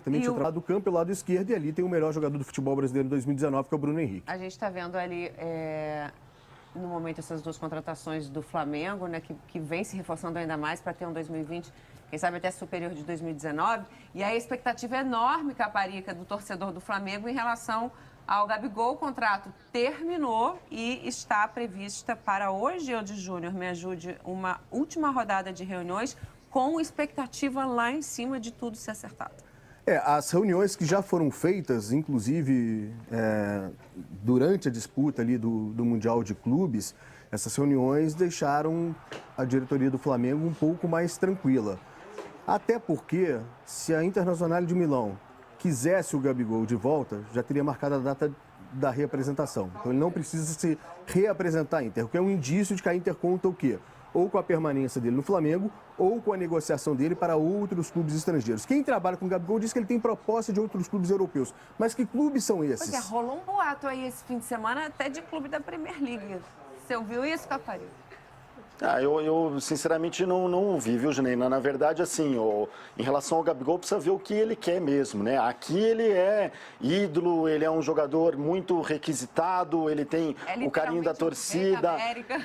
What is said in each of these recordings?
Atrás do campo, pelo lado esquerdo, e ali tem o melhor jogador do futebol brasileiro em 2019, que é o Bruno Henrique. A gente está vendo ali, no momento, essas duas contratações do Flamengo, né, que vem se reforçando ainda mais para ter um 2020, quem sabe até superior de 2019. E a expectativa é enorme, Caparica, do torcedor do Flamengo em relação ao Gabigol. O contrato terminou e está prevista para hoje, de Júnior, me ajude, uma última rodada de reuniões com expectativa lá em cima de tudo ser acertado. As reuniões que já foram feitas, inclusive durante a disputa ali do Mundial de Clubes, essas reuniões deixaram a diretoria do Flamengo um pouco mais tranquila. Até porque, se a Internazionale de Milão quisesse o Gabigol de volta, já teria marcado a data da reapresentação. Então ele não precisa se reapresentar à Inter, o que é um indício de que a Inter conta o quê? Ou com a permanência dele no Flamengo, ou com a negociação dele para outros clubes estrangeiros. Quem trabalha com o Gabigol diz que ele tem proposta de outros clubes europeus. Mas que clubes são esses? Pois é, rolou um boato aí esse fim de semana, até de clube da Premier League. Você ouviu isso, Capari? Eu sinceramente não ouvi, viu, Janaína? Na verdade, assim, em relação ao Gabigol, precisa ver o que ele quer mesmo, né? Aqui ele é ídolo, ele é um jogador muito requisitado, ele tem o carinho da torcida,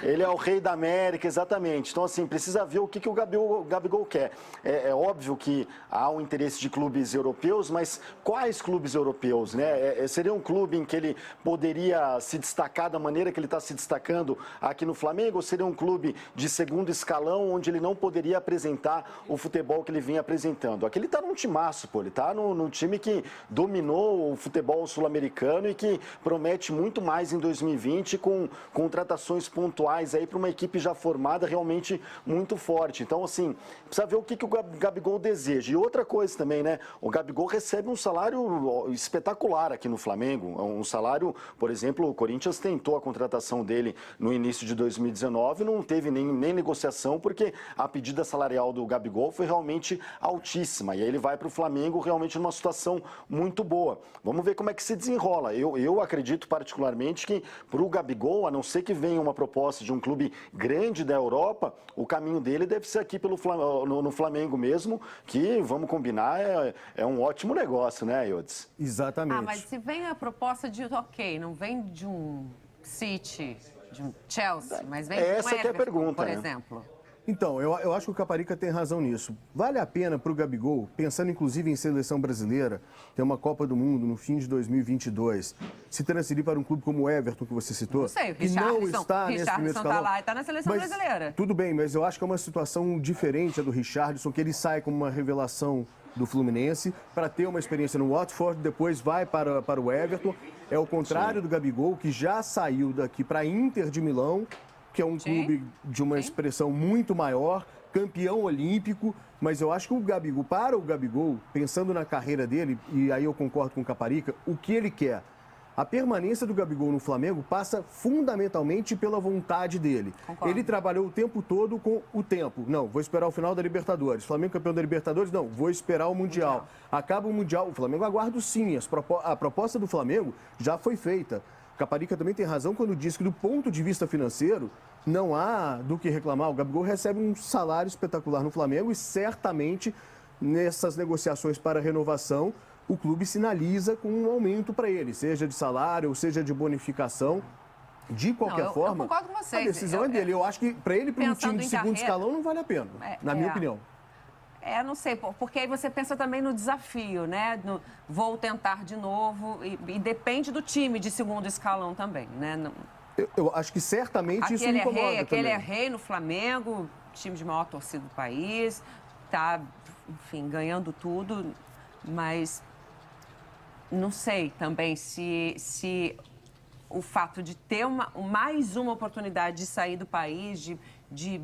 ele é o rei da América, exatamente. Então, assim, precisa ver o que o Gabigol quer. É óbvio que há um interesse de clubes europeus, mas quais clubes europeus, né? Seria um clube em que ele poderia se destacar da maneira que ele está se destacando aqui no Flamengo, ou seria um clube de segundo escalão, onde ele não poderia apresentar o futebol que ele vinha apresentando? Aqui ele está num timaço, pô. Ele está num time que dominou o futebol sul-americano e que promete muito mais em 2020, com contratações pontuais aí para uma equipe já formada, realmente muito forte. Então, assim, precisa ver o que o Gabigol deseja. E outra coisa também, né? O Gabigol recebe um salário espetacular aqui no Flamengo. Um salário, por exemplo, o Corinthians tentou a contratação dele no início de 2019, não teve nem negociação, porque a pedida salarial do Gabigol foi realmente altíssima. E aí ele vai para o Flamengo realmente numa situação muito boa. Vamos ver como é que se desenrola. Eu acredito particularmente que para o Gabigol, a não ser que venha uma proposta de um clube grande da Europa, o caminho dele deve ser aqui no Flamengo mesmo, que, vamos combinar, é um ótimo negócio, né, Iodes? Exatamente. Mas se vem a proposta de, não vem de um City, de um Chelsea, mas vem de um Everton, que é a pergunta, por exemplo. Então, eu acho que o Caparica tem razão nisso. Vale a pena para o Gabigol, pensando inclusive em seleção brasileira, ter uma Copa do Mundo no fim de 2022, se transferir para um clube como o Everton, que você citou, não sei, que não está nesse primeiro escalão. Tá lá e está na seleção brasileira. Tudo bem, mas eu acho que é uma situação diferente a do Richarlison, que ele sai como uma revelação do Fluminense para ter uma experiência no Watford, depois vai para o Everton. É o contrário do Gabigol, que já saiu daqui para a Inter de Milão, que é um clube de uma expressão muito maior, campeão olímpico, mas eu acho que para o Gabigol, pensando na carreira dele, e aí eu concordo com o Caparica, o que ele quer? A permanência do Gabigol no Flamengo passa fundamentalmente pela vontade dele. Concordo. Ele trabalhou o tempo todo com o tempo. Não, vou esperar o final da Libertadores. Flamengo campeão da Libertadores? Não, vou esperar o Mundial. Acaba o Mundial, o Flamengo aguarda sim. A proposta do Flamengo já foi feita. Caparica também tem razão quando diz que, do ponto de vista financeiro, não há do que reclamar. O Gabigol recebe um salário espetacular no Flamengo e certamente nessas negociações para renovação o clube sinaliza com um aumento para ele, seja de salário ou seja de bonificação. De qualquer forma, eu concordo com vocês. A decisão é dele. Eu acho que para ele, para um time de segundo escalão, não vale a pena, na minha opinião. Não sei, porque aí você pensa também no desafio, né? Vou tentar de novo e depende do time de segundo escalão também, né? Eu acho que certamente isso me incomoda também. Aquele é rei no Flamengo, time de maior torcida do país, tá, enfim, ganhando tudo, mas não sei também se o fato de ter mais uma oportunidade de sair do país, de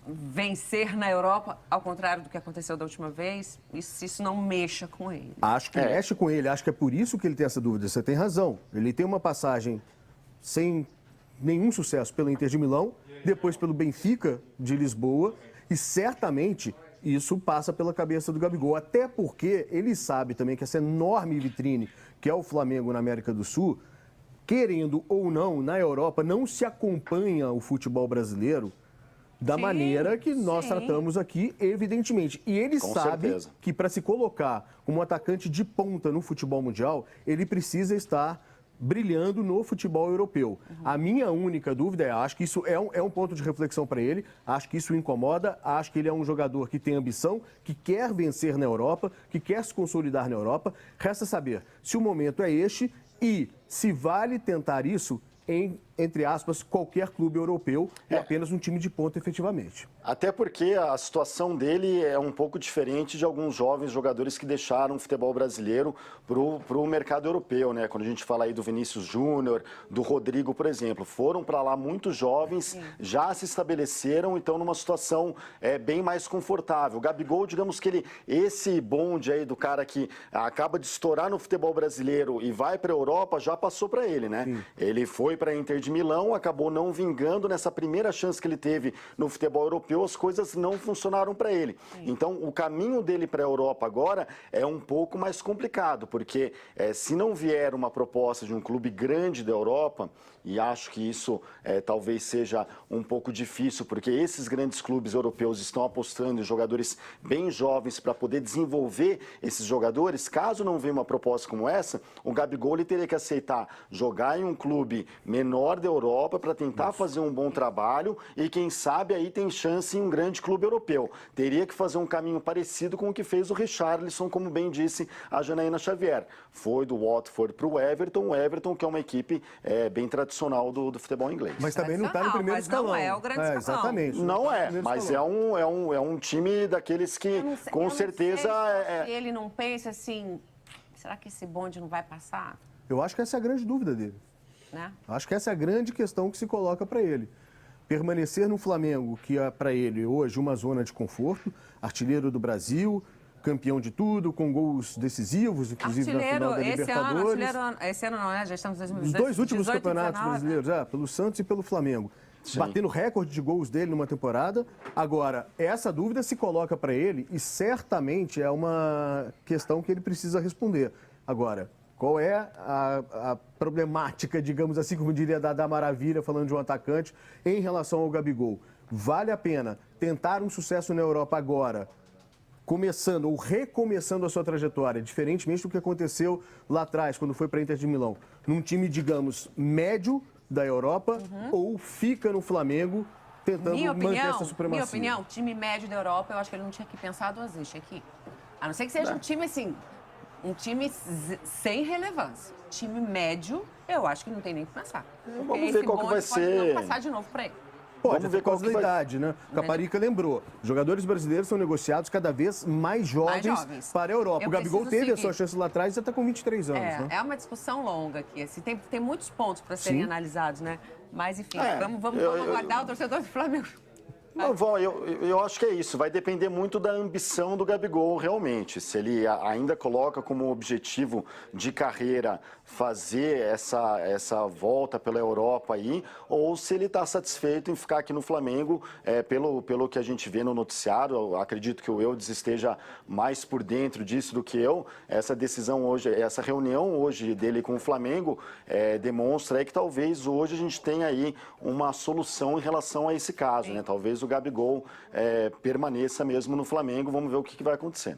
vencer na Europa, ao contrário do que aconteceu da última vez, isso não mexa com ele. Acho que mexe com ele, acho que é por isso que ele tem essa dúvida. Você tem razão. Ele tem uma passagem sem nenhum sucesso pelo Inter de Milão, depois pelo Benfica de Lisboa, e certamente isso passa pela cabeça do Gabigol, até porque ele sabe também que essa enorme vitrine que é o Flamengo na América do Sul, querendo ou não, na Europa, não se acompanha o futebol brasileiro da Sim, maneira que nós sim. tratamos aqui, evidentemente. E ele Com sabe certeza. que para se colocar como atacante de ponta no futebol mundial, ele precisa estar brilhando no futebol europeu. A minha única dúvida acho que isso é um ponto de reflexão para ele, acho que isso o incomoda, acho que ele é um jogador que tem ambição, que quer vencer na Europa, que quer se consolidar na Europa. Resta saber se o momento é este e se vale tentar isso em, entre aspas, qualquer clube europeu ou apenas um time de ponta efetivamente. Até porque a situação dele é um pouco diferente de alguns jovens jogadores que deixaram o futebol brasileiro para o mercado europeu, né? Quando a gente fala aí do Vinícius Júnior, do Rodrigo, por exemplo, foram para lá muito jovens, já se estabeleceram, então numa situação bem mais confortável. O Gabigol, digamos que esse bonde aí do cara que acaba de estourar no futebol brasileiro e vai para a Europa, já passou para ele, né? Sim. Ele foi para a Inter de Milão, acabou não vingando nessa primeira chance que ele teve no futebol europeu, as coisas não funcionaram para ele. Então, o caminho dele para a Europa agora é um pouco mais complicado, porque se não vier uma proposta de um clube grande da Europa, e acho que isso talvez seja um pouco difícil, porque esses grandes clubes europeus estão apostando em jogadores bem jovens para poder desenvolver esses jogadores. Caso não venha uma proposta como essa, o Gabigol ele teria que aceitar jogar em um clube menor da Europa para tentar fazer um bom trabalho e quem sabe aí tem chance em um grande clube europeu. Teria que fazer um caminho parecido com o que fez o Richarlison, como bem disse a Janaína Xavier. Foi do Watford para o Everton que é uma equipe bem tradicional do futebol inglês. Mas também não está no primeiro mas escalão. não é o grande escalão. Exatamente. Não tá no é, primeiro mas escalão. é um time daqueles que com certeza Se ele não pensa assim, será que esse bonde não vai passar? Eu acho que essa é a grande dúvida dele. Né? Acho que essa é a grande questão que se coloca para ele. Permanecer no Flamengo, que é para ele hoje uma zona de conforto, artilheiro do Brasil, campeão de tudo, com gols decisivos, inclusive na final da Libertadores. Esse ano não, né? Já estamos em 2018. Os dois últimos 18 e campeonatos 19, brasileiros, pelo Santos e pelo Flamengo. Sim. Batendo recorde de gols dele numa temporada. Agora, essa dúvida se coloca para ele e certamente é uma questão que ele precisa responder. Agora, qual é a problemática, digamos assim, como diria Dada Maravilha, falando de um atacante, em relação ao Gabigol? Vale a pena tentar um sucesso na Europa agora, começando ou recomeçando a sua trajetória, diferentemente do que aconteceu lá atrás, quando foi para a Inter de Milão, num time, digamos, médio da Europa, ou fica no Flamengo tentando manter essa supremacia? Minha opinião, time médio da Europa, eu acho que ele não tinha que pensar duas vezes, tinha que ir. A não ser que seja um time assim, um time sem relevância. Time médio, eu acho que não tem nem o que pensar. Vamos ver qual que vai ser. Não passar de novo para ele. Pode, Vamos ver por causa qual que da vai- idade, né? O Caparica lembrou. Jogadores brasileiros são negociados cada vez mais jovens para a Europa. Eu O Gabigol preciso teve a seguir. sua chance lá atrás e já está com 23 anos, né? É uma discussão longa aqui. Assim, tem muitos pontos para serem Sim. analisados, né? Mas, enfim, vamos eu- aguardar o torcedor do Flamengo. Não, eu acho que é isso. Vai depender muito da ambição do Gabigol, realmente. Se ele ainda coloca como objetivo de carreira fazer essa volta pela Europa aí, ou se ele está satisfeito em ficar aqui no Flamengo, pelo que a gente vê no noticiário. Eu acredito que o Eudes esteja mais por dentro disso do que eu. Essa decisão hoje, essa reunião hoje dele com o Flamengo demonstra aí que talvez hoje a gente tenha aí uma solução em relação a esse caso, né? Talvez o Gabigol permaneça mesmo no Flamengo. Vamos ver o que vai acontecer.